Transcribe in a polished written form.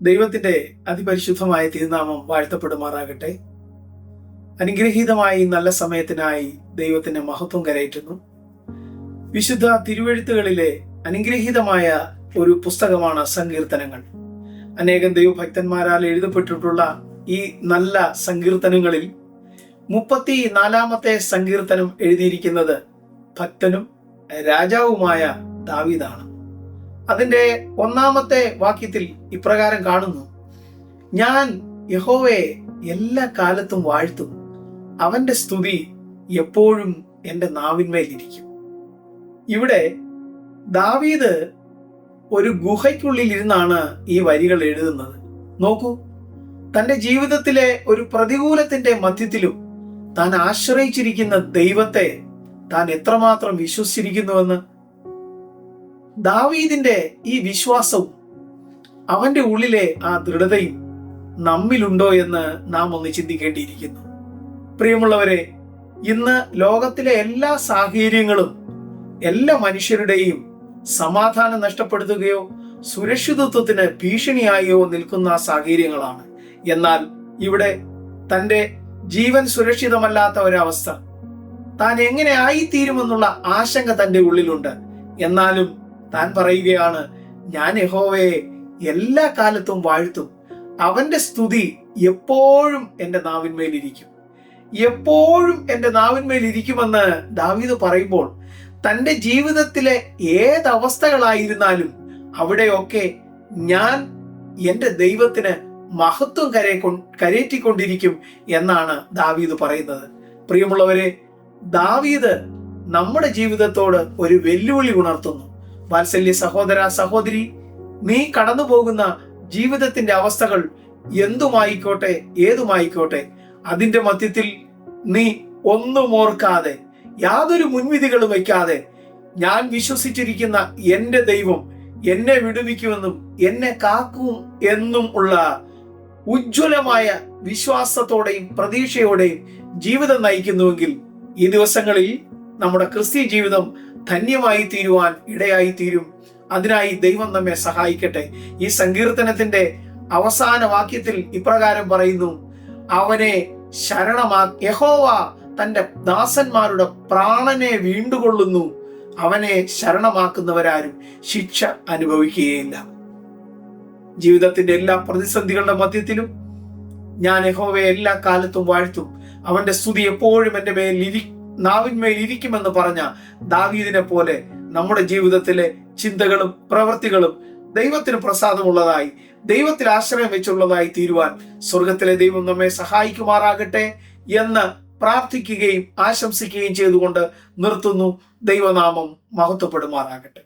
ദൈവത്തിന്റെ അതിപരിശുദ്ധമായ തിരുനാമം വാഴ്ത്തപ്പെടുമാറാകട്ടെ. അനുഗ്രഹീതമായ ഈ നല്ല സമയത്തിനായി ദൈവത്തിന്റെ മഹത്വം കരയറ്റുന്നു. വിശുദ്ധ തിരുവെഴുത്തുകളിലെ അനുഗ്രഹീതമായ ഒരു പുസ്തകമാണ് സങ്കീർത്തനങ്ങൾ. അനേകം ദൈവഭക്തന്മാരാൽ എഴുതപ്പെട്ടിട്ടുള്ള ഈ നല്ല സങ്കീർത്തനങ്ങളിൽ 34 സങ്കീർത്തനം എഴുതിയിരിക്കുന്നത് ഭക്തനും രാജാവുമായ ദാവീദാണ്. അതിന്റെ 1 വാക്യത്തിൽ ഇപ്രകാരം കാണുന്നു: ഞാൻ യഹോവയെ എല്ലാ കാലത്തും വാഴ്ത്തും, അവന്റെ സ്തുതി എപ്പോഴും എൻ്റെ നാവിന്മേലിരിക്കും. ഇവിടെ ദാവീദ് ഒരു ഗുഹയ്ക്കുള്ളിൽ ഇരുന്നാണ് ഈ വരികൾ എഴുതുന്നത്. നോക്കൂ, തന്റെ ജീവിതത്തിലെ ഒരു പ്രതികൂലത്തിന്റെ മധ്യത്തിലും താൻ ആശ്രയിച്ചിരിക്കുന്ന ദൈവത്തെ താൻ എത്രമാത്രം വിശ്വസിച്ചിരിക്കുന്നുവെന്ന്. ദാവീദിന്റെ ഈ വിശ്വാസവും അവന്റെ ഉള്ളിലെ ആ ദൃഢതയും നമ്മിലുണ്ടോ എന്ന് നാം ഒന്ന് ചിന്തിക്കേണ്ടിയിരിക്കുന്നു. പ്രിയമുള്ളവരെ, ഇന്ന് ലോകത്തിലെ എല്ലാ സാഹചര്യങ്ങളും എല്ലാ മനുഷ്യരുടെയും സമാധാനം നഷ്ടപ്പെടുത്തുകയോ സുരക്ഷിതത്വത്തിന് ഭീഷണിയായോ നിൽക്കുന്ന സാഹചര്യങ്ങളാണ്. എന്നാൽ ഇവിടെ തൻ്റെ ജീവൻ സുരക്ഷിതമല്ലാത്ത ഒരവസ്ഥ, താൻ എങ്ങനെ ആയിത്തീരുമെന്നുള്ള ആശങ്ക തൻ്റെ ഉള്ളിലുണ്ട്. എന്നാലും താൻ പറയുകയാണ്, ഞാൻ യഹോവയെ എല്ലാ കാലത്തും വാഴ്ത്തും, അവന്റെ സ്തുതി എപ്പോഴും എൻ്റെ നാവിന്മേലിരിക്കും. എപ്പോഴും എൻ്റെ നാവിന്മേലിരിക്കുമെന്ന് ദാവീദ് പറയുമ്പോൾ തൻ്റെ ജീവിതത്തിലെ ഏതവസ്ഥകളായിരുന്നാലും അവിടെയൊക്കെ ഞാൻ എൻ്റെ ദൈവത്തിന് മഹത്വം കരേറ്റിക്കൊണ്ടിരിക്കും എന്നാണ് ദാവീദ് പറയുന്നത്. പ്രിയമുള്ളവരെ, ദാവീദ് നമ്മുടെ ജീവിതത്തോട് ഒരു വെല്ലുവിളി ഉണർത്തുന്നു. വാത്സല്യ സഹോദര സഹോദരി, നീ കടന്നു പോകുന്ന ജീവിതത്തിന്റെ അവസ്ഥകൾ എന്തുമായിക്കോട്ടെ ഏതുമായിക്കോട്ടെ, അതിന്റെ മധ്യത്തിൽ നീ ഒന്നും ഓർക്കാതെ, യാതൊരു മുൻവിധികളും വയ്ക്കാതെ, ഞാൻ വിശ്വസിച്ചിരിക്കുന്ന എൻ്റെ ദൈവം എന്നെ വിടുവിക്കുമെന്നും എന്നെ കാക്കും എന്നും ഉള്ള ഉജ്ജ്വലമായ വിശ്വാസത്തോടെയും പ്രതീക്ഷയോടെയും ജീവിതം നയിക്കുന്നുവെങ്കിൽ ഈ ദിവസങ്ങളിൽ നമ്മുടെ ക്രിസ്തീയ ജീവിതം ധന്യമായി തീരുവാൻ ഇടയായി തീരും. അതിനായി ദൈവം നമ്മെ സഹായിക്കട്ടെ. ഈ സങ്കീർത്തനത്തിന്റെ അവസാന വാക്യത്തിൽ ഇപ്രകാരം പറയുന്നു: അവനെ യഹോവ തന്റെ ദാസന്മാരുടെ പ്രാണനെ വീണ്ടുകൊള്ളുന്നു, അവനെ ശരണമാക്കുന്നവരാരും ശിക്ഷ അനുഭവിക്കുകയില്ല. ജീവിതത്തിന്റെ എല്ലാ പ്രതിസന്ധികളുടെ മധ്യത്തിലും ഞാൻ യഹോവയെ എല്ലാ കാലത്തും വാഴ്ത്തും, അവന്റെ സ്തുതി എപ്പോഴും എൻ്റെ നാവിന്മേൽ ഇരിക്കുമെന്ന് പറഞ്ഞ ദാവീദിനെ പോലെ നമ്മുടെ ജീവിതത്തിലെ ചിന്തകളും പ്രവൃത്തികളും ദൈവത്തിന് പ്രസാദമുള്ളതായി, ദൈവത്തിൽ ആശ്രയം വെച്ചുള്ളതായി തീരുവാൻ സ്വർഗത്തിലെ ദൈവം നമ്മെ സഹായിക്കുമാറാകട്ടെ എന്ന് പ്രാർത്ഥിക്കുകയും ആശംസിക്കുകയും ചെയ്തുകൊണ്ട് നിർത്തുന്നു. ദൈവനാമം മഹത്വപ്പെടുമാറാകട്ടെ.